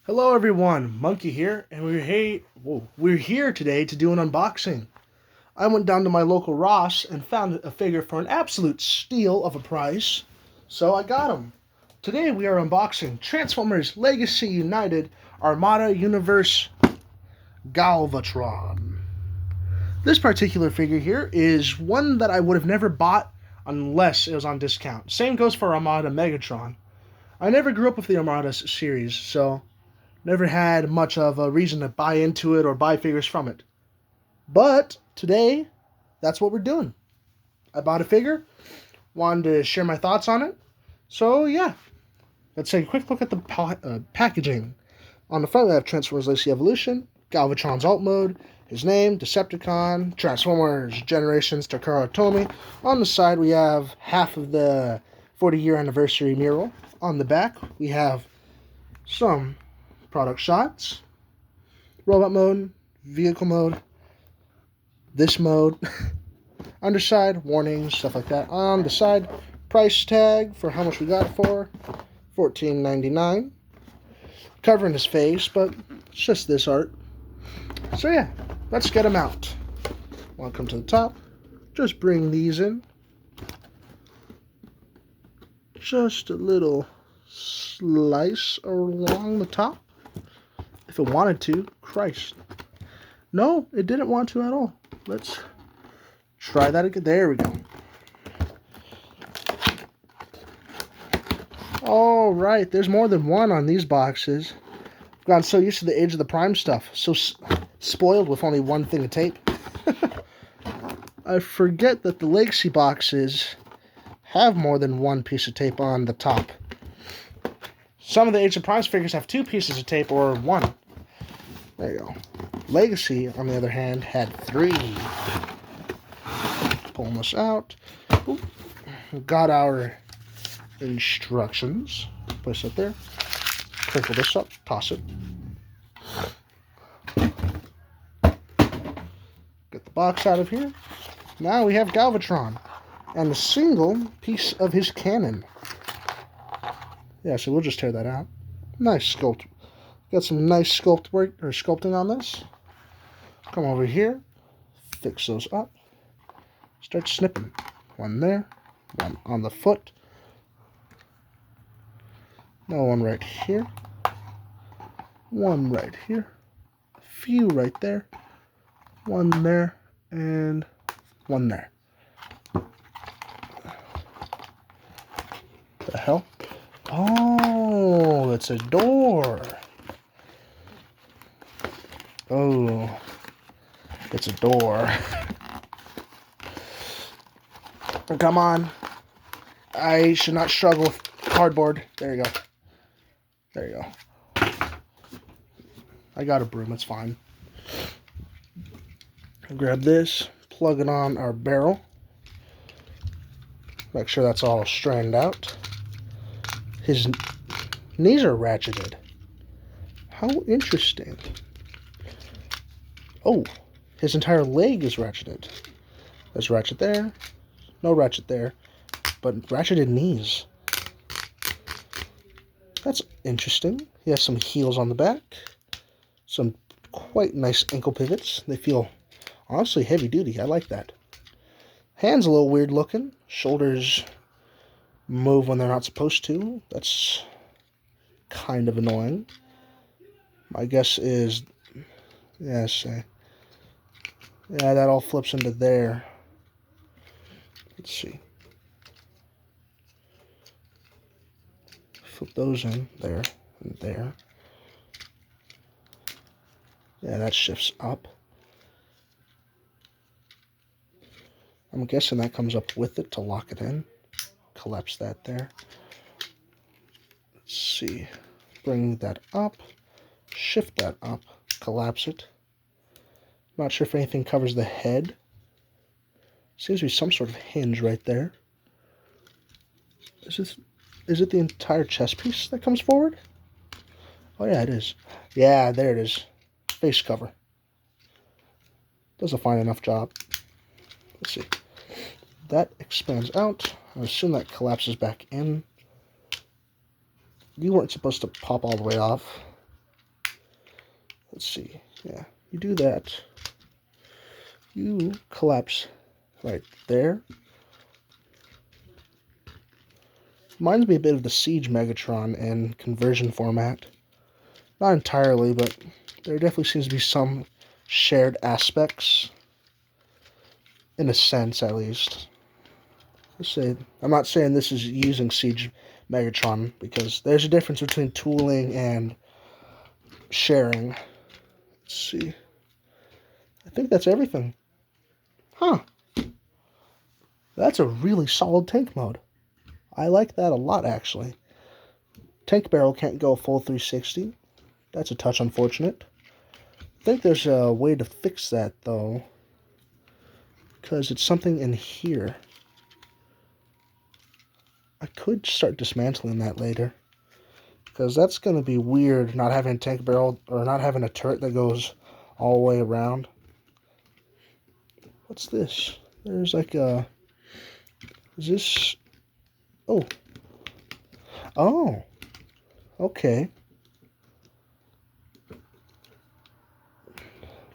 Hello everyone, Monkey here, and we're here today to do an unboxing. I went down to my local Ross and found a figure for an absolute steal of a price, so I got him. Today we are unboxing Transformers Legacy United Armada Universe Galvatron. This particular figure here is one that I would have never bought unless it was on discount. Same goes for Armada Megatron. I never grew up with the Armada series, so never had much of a reason to buy into it or buy figures from it. But today, that's what we're doing. I bought a figure, wanted to share my thoughts on it. So yeah, let's take a quick look at the packaging. On the front, we have Transformers Legacy Evolution, Galvatron's alt mode, his name, Decepticon, Transformers Generations, Takara Tomy. On the side, we have half of the 40-year anniversary mural. On the back, we have some product shots, robot mode, vehicle mode, this mode, underside, warnings, stuff like that. On the side, price tag for how much we got it for, $14.99. Covering his face, but it's just this art. So yeah, let's get him out. Welcome to the top. Just bring these in. Just a little slice along the top. If it wanted to. Christ. No, it didn't want to at all. Let's try that again. There we go. Alright, there's more than one on these boxes. I've gotten so used to the Age of the Prime stuff. So spoiled with only one thing of tape. I forget that the Legacy boxes have more than one piece of tape on the top. Some of the Age of Prime figures have two pieces of tape or one. There you go. Legacy, on the other hand, had three. Pulling this out. Oop. Got our instructions. Place it there. Crinkle this up. Toss it. Get the box out of here. Now we have Galvatron. And a single piece of his cannon. Yeah, so we'll just tear that out. Nice sculpt. Got some nice sculpting on this. Come over here. Fix those up. Start snipping. One there. One on the foot. Now one right here. One right here. A few right there. One there. And one there. The hell? Oh, it's a door. Oh, it's a door. Come on. I should not struggle with cardboard. There you go. There you go. I got a broom. It's fine. Grab this. Plug it on our barrel. Make sure that's all straightened out. His knees are ratcheted. How interesting. Oh, his entire leg is ratcheted. There's ratchet there. No ratchet there. But ratcheted knees. That's interesting. He has some heels on the back. Some quite nice ankle pivots. They feel honestly heavy duty. I like that. Hands a little weird looking. Shoulders move when they're not supposed to. That's kind of annoying. My guess is, yeah, that all flips into there. Let's see. Flip those in there and there. Yeah, that shifts up. I'm guessing that comes up with it to lock it in. Collapse that there. Let's see. Bring that up. Shift that up. Collapse it. Not sure if anything covers the head. Seems to be some sort of hinge right there. Is it the entire chest piece that comes forward? Oh yeah, it is. Yeah, there it is. Face cover. Does a fine enough job. Let's see. That expands out. I assume that collapses back in. You weren't supposed to pop all the way off. let's see. Yeah, you do that. You collapse right there. Reminds me a bit of the Siege Megatron in conversion format. Not entirely, but there definitely seems to be some shared aspects. In a sense, at least. Let's say, I'm not saying this is using Siege Megatron, because there's a difference between tooling and sharing. Let's see. I think that's everything. Huh. That's a really solid tank mode. I like that a lot, actually. Tank barrel can't go full 360. That's a touch unfortunate. I think there's a way to fix that, though. Because it's something in here. I could start dismantling that later. Because that's going to be weird, not having a tank barrel, or not having a turret that goes all the way around. What's this? There's like a... Is this... Oh. Oh. Okay.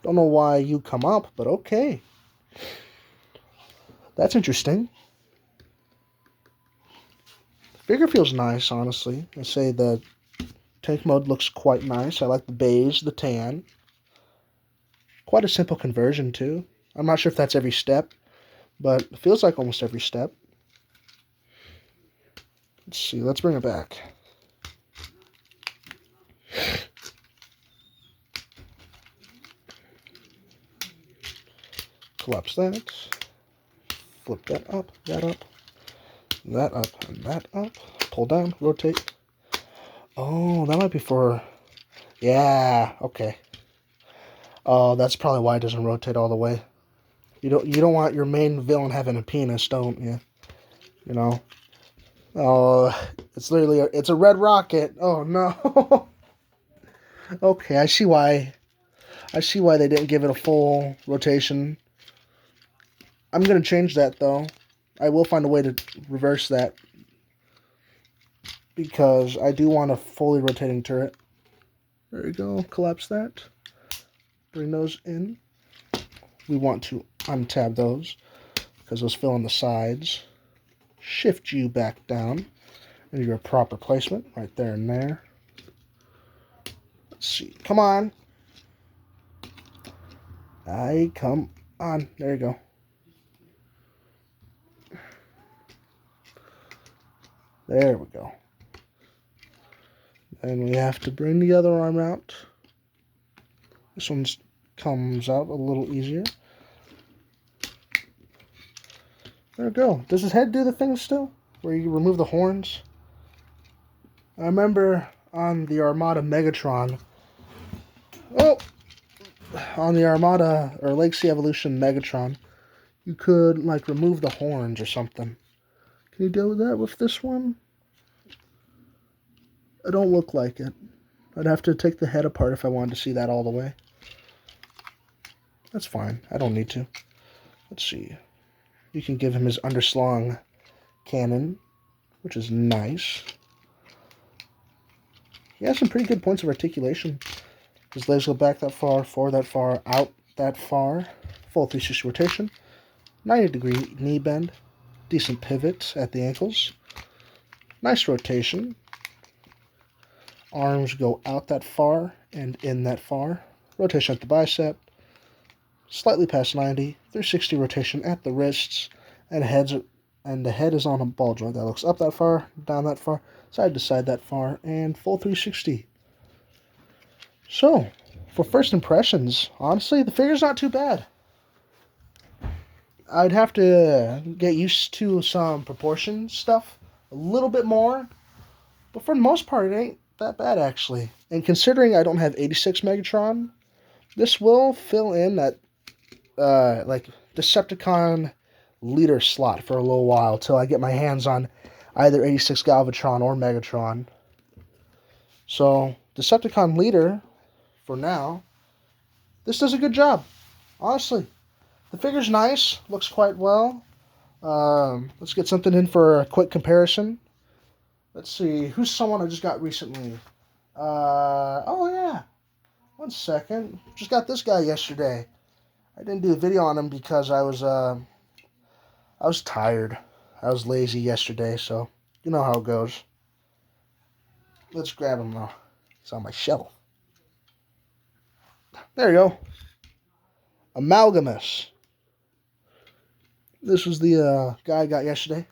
Don't know why you come up, but okay. That's interesting. The figure feels nice, honestly. I say the tank mode looks quite nice. I like the beige, the tan. Quite a simple conversion, too. I'm not sure if that's every step, but it feels like almost every step. Let's see, let's bring it back. Collapse that. Flip that up, that up, that up, and that up. Pull down, rotate. Oh, that might be for... Yeah, okay. Oh, that's probably why it doesn't rotate all the way. You don't want your main villain having a penis, don't you? You know. Oh, it's literally it's a red rocket. Oh no. Okay, I see why. I see why they didn't give it a full rotation. I'm gonna change that though. I will find a way to reverse that because I do want a fully rotating turret. There we go. Collapse that. Bring those in. We want to untab those because those fill in the sides. Shift you back down into your proper placement right there and there. Let's see. Come on. Come on. There you go. There we go. And we have to bring the other arm out. This one comes out a little easier. There we go. Does his head do the thing still? Where you remove the horns? I remember on the Armada Megatron. Oh! On the Armada, or Legacy Evolution Megatron, you could, like, remove the horns or something. Can you do that with this one? I don't look like it. I'd have to take the head apart if I wanted to see that all the way. That's fine. I don't need to. Let's see. You can give him his underslung cannon, which is nice. He has some pretty good points of articulation. His legs go back that far, forward that far, out that far. Full 360 rotation. 90-degree knee bend. Decent pivot at the ankles. Nice rotation. Arms go out that far and in that far. Rotation at the bicep. Slightly past 90. 360 rotation at the wrists. And the head is on a ball joint that looks up that far, down that far, side to side that far, and full 360. So, for first impressions, honestly, the figure's not too bad. I'd have to get used to some proportion stuff a little bit more, but for the most part, it ain't that bad, actually. And considering I don't have 86 Megatron, this will fill in that, like, Decepticon leader slot for a little while till I get my hands on either 86 Galvatron or Megatron. So, Decepticon leader, for now, this does a good job. Honestly, the figure's nice, looks quite well. Let's get something in for a quick comparison. Let's see, who's someone I just got recently? Oh yeah. One second. Just got this guy yesterday. I didn't do a video on him because I was tired. I was lazy yesterday, so you know how it goes. Let's grab him though. He's on my shelf. There you go. Amalgamus. This was the guy I got yesterday.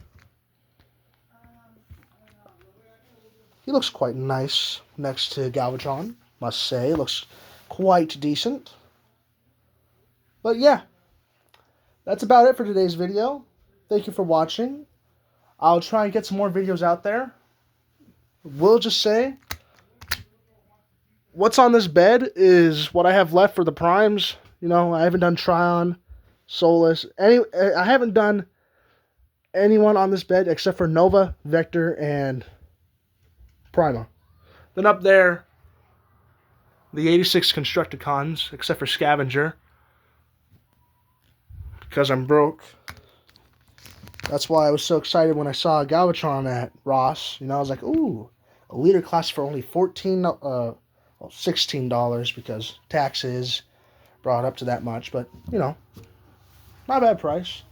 He looks quite nice next to Galvatron, must say. Looks quite decent. But yeah, that's about it for today's video. Thank you for watching. I'll try and get some more videos out there. We'll just say, what's on this bed is what I have left for the primes. You know, I haven't done Tryon, Solus. I haven't done anyone on this bed except for Nova, Vector, and Prima. Then up there, the 86 Constructicons, except for Scavenger. Because I'm broke. That's why I was so excited when I saw Galvatron at Ross. You know, I was like, ooh, a leader class for only $16 because taxes brought up to that much. But, you know, not a bad price.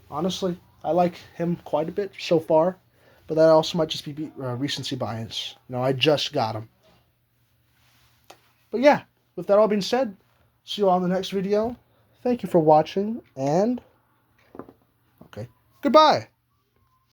Honestly, I like him quite a bit so far. But that also might just be recency bias. You know, I just got him. But yeah, with that all being said, see you all in the next video. Thank you for watching, and okay, goodbye.